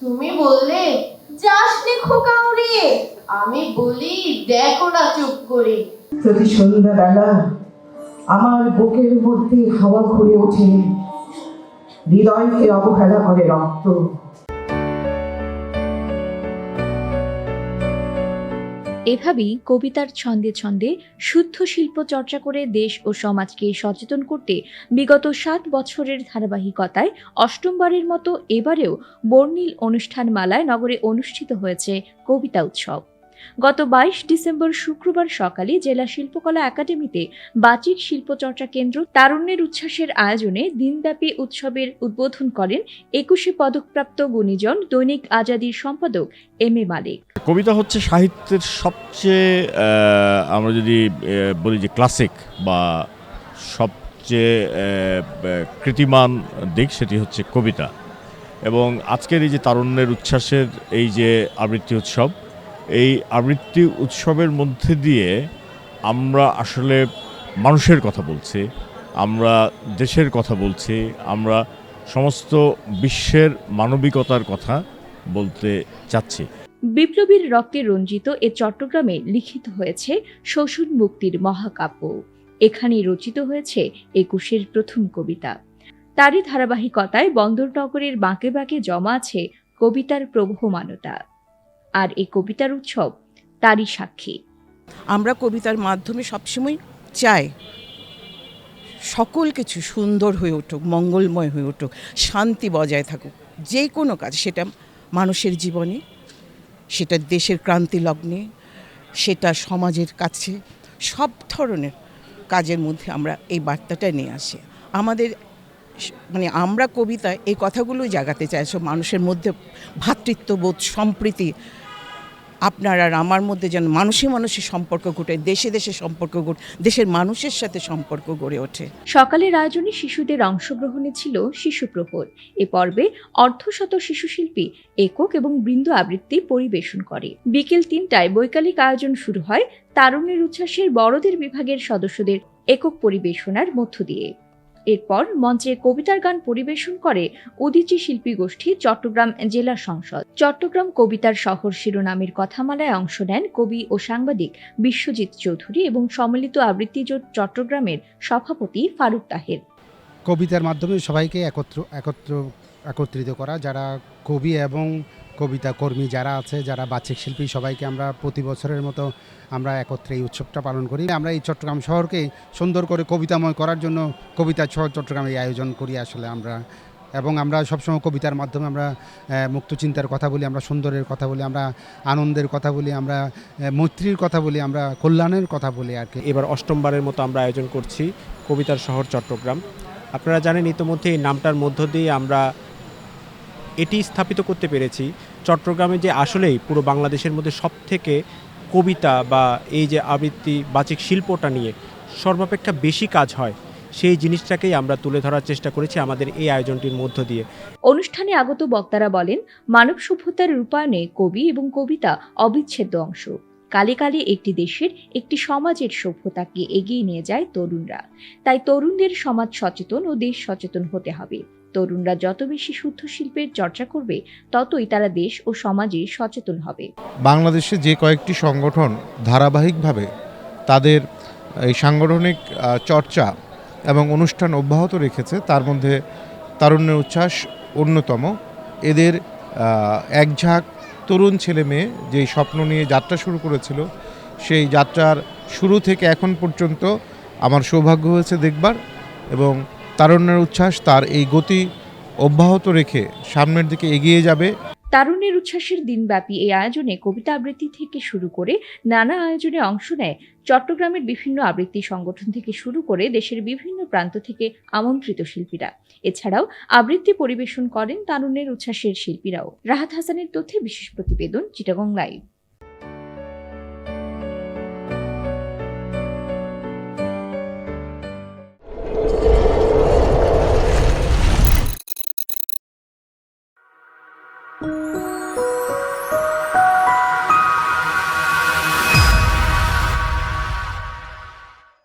তুমি বললে যাস নে খোকা উড়ে, আমি বলি দেখো না চুপ করে। প্রতি সন্ধ্যাবেলা আমার বুকের মধ্যে হাওয়া ঘুরে ওঠে, হৃদয়কে অবহেলা করে রক্ত। এভাবেই কবিতার ছন্দে ছন্দে শুদ্ধ শিল্প চর্চা করে দেশ ও সমাজকে সচেতন করতে বিগত ৭ বছরের ধারাবাহিকতায় অষ্টমবারের মতো এবারেও বর্ণিল অনুষ্ঠানমালায় নগরে অনুষ্ঠিত হয়েছে কবিতা উৎসব। গত ২২ ডিসেম্বর শুক্রবার সকালে জেলা শিল্পকলা একাডেমিতে বাচিক শিল্পচর্চা কেন্দ্র তারুণ্যের উচ্ছ্বাসের আয়োজনে দিনব্যাপী উৎসবের উদ্বোধন করেন ২১শে পদকপ্রাপ্ত গুণীজন দৈনিক আজাদীর সম্পাদক এম.এ. মালিক। কবিতা হচ্ছে সাহিত্যের সবচেয়ে আমরা যদি বলি যে ক্লাসিক বা সবচেয়ে কৃতিমান দিক, সেটি হচ্ছে কবিতা। এবং আজকের এই যে তারুণ্যের উচ্ছ্বাসের এই যে আবৃত্তি উৎসব, এই আবৃত্তি উৎসবের মধ্যে দিয়ে আমরা আসলে মানুষের কথা বলছি, আমরা দেশের কথা বলছি, আমরা সমস্ত বিশ্বের মানবিকতার কথা বলতে চাচ্ছি। বিপ্লবীর রক্তে রঞ্জিত এ চট্টগ্রামে লিখিত হয়েছে শোষণ মুক্তির মহাকাব্য। এখানেই রচিত হয়েছে ২১-এর প্রথম কবিতা। তারই ধারাবাহিকতায় বন্দরনগরের বাঁকে বাঁকে জমা আছে কবিতার প্রবহমানতা। আর এই কবিতার উৎসব তারই সাক্ষী। আমরা কবিতার মাধ্যমে সবসময় চাই সকল কিছু সুন্দর হয়ে উঠুক, মঙ্গলময় হয়ে উঠুক, শান্তি বজায় থাকুক। যে কোনো কাজ, সেটা মানুষের জীবনে, সেটা দেশের ক্রান্তি লগ্নে, সেটা সমাজের কাছে, সব ধরনের কাজের মধ্যে আমরা এই বার্তাটা নিয়ে আসি। আমাদের আমরা কবিতায় এই কথাগুলোই জাগাতে চাইছো, মানুষের মধ্যে ভ্রাতৃত্ববোধ, সম্প্রীতি, আপনার আর আমার মধ্যে যেন মানুষে মানুষের সম্পর্ক ঘটে, দেশে দেশে সম্পর্ক ঘটে, দেশের মানুষের সাথে সম্পর্ক গড়ে ওঠে। সকালের আয়োজনে শিশুদের অংশগ্রহণে ছিল শিশু প্রহর। এ পর্বে অর্ধশত শিশু শিল্পী একক এবং বৃন্দ আবৃত্তি পরিবেশন করে। বিকেল ৩টায় বৈকালিক আয়োজন শুরু হয় তারুণ্যের উচ্ছ্বাসের বড়দের বিভাগের সদস্যদের একক পরিবেশনার মধ্য দিয়ে। এরপর মঞ্চে কবিতার গান পরিবেশন করে উদীচী শিল্পী গোষ্ঠী চট্টগ্রাম জেলা সংসদ। চট্টগ্রাম কবিতার শহর শিরোনামের কথামালায় অংশ নেন কবি ও সাংবাদিক বিশ্বজিৎ চৌধুরী এবং সম্মিলিত আবৃত্তি জোট চট্টগ্রামের সভাপতি ফারুক তাহের। কবিতার মাধ্যমে সবাইকে একত্রিত করা, যারা কবি এবং কবিতা কর্মী যারা আছে, যারা বাচিক শিল্পী, সবাইকে আমরা প্রতি বছরের মতো আমরা একত্রে এই উৎসবটা পালন করি। আমরা এই চট্টগ্রাম শহরকে সুন্দর করে কবিতাময় করার জন্য কবিতা শহর চট্টগ্রামে এই আয়োজন করি আসলে আমরা। এবং আমরা সবসময় কবিতার মাধ্যমে আমরা মুক্ত চিন্তার কথা বলি, আমরা সুন্দরের কথা বলি, আমরা আনন্দের কথা বলি, আমরা মৈত্রীর কথা বলি, আমরা কল্যাণের কথা বলি আর কি। এবার অষ্টমবারের মতো আমরা আয়োজন করছি কবিতার শহর চট্টগ্রাম। আপনারা জানেন ইতোমধ্যে এই নামটার মধ্য দিয়ে আমরা এটি স্থাপিত করতে পেরেছি চট্টগ্রামে যে আসলেই পুরো বাংলাদেশের মধ্যে সবথেকে কবিতা বা এই যে আবৃত্তি বাচিক শিল্পটা নিয়ে সর্বাপেক্ষা বেশি কাজ হয়, সেই জিনিসটাকেই আমরা তুলে ধরার চেষ্টা করেছি আমাদের এই আয়োজনটির মধ্য দিয়ে। অনুষ্ঠানে আগত বক্তারা বলেন, মানব সভ্যতার রূপায়ণে কবি এবং কবিতা অবিচ্ছেদ্য অংশ। কালে কালে একটি দেশের, একটি সমাজের সভ্যতাকে এগিয়ে নিয়ে যায় তরুণরা। তাই তরুণদের সমাজ সচেতন ও দেশ সচেতন হতে হবে। তরুণরা যত বেশি শুদ্ধ শিল্পের চর্চা করবে, ততই তারা দেশ ও সমাজে সচেতন হবে। বাংলাদেশে যে কয়েকটি সংগঠন ধারাবাহিকভাবে তাদের এই সাংগঠনিক চর্চা এবং অনুষ্ঠান অব্যাহত রেখেছে, তার মধ্যে তারুণ্যের উচ্ছ্বাস অন্যতম। এদের এক ঝাঁক তরুণ ছেলে মেয়ে যেই স্বপ্ন নিয়ে যাত্রা শুরু করেছিল, সেই যাত্রার শুরু থেকে এখন পর্যন্ত আমার সৌভাগ্য হয়েছে দেখবার, এবং তারুণ্যের উচ্ছ্বাস তার এই গতি অব্যাহত রেখে সামনের দিকে এগিয়ে যাবে। তারুণ্যের উচ্ছ্বাসের দিনব্যাপী এই আয়োজনে কবিতা আবৃত্তি থেকে শুরু করে নানা আয়োজনে অংশ নেয় চট্টগ্রামের বিভিন্ন আবৃত্তি সংগঠন থেকে শুরু করে দেশের বিভিন্ন প্রান্ত থেকে আমন্ত্রিত শিল্পীরা। এছাড়াও আবৃত্তি পরিবেশন করেন তারুণ্যের উচ্ছ্বাসের শিল্পীরাও। রাহাত হাসানের তথ্যে বিশেষ প্রতিবেদন, চিটাগং লাইভ।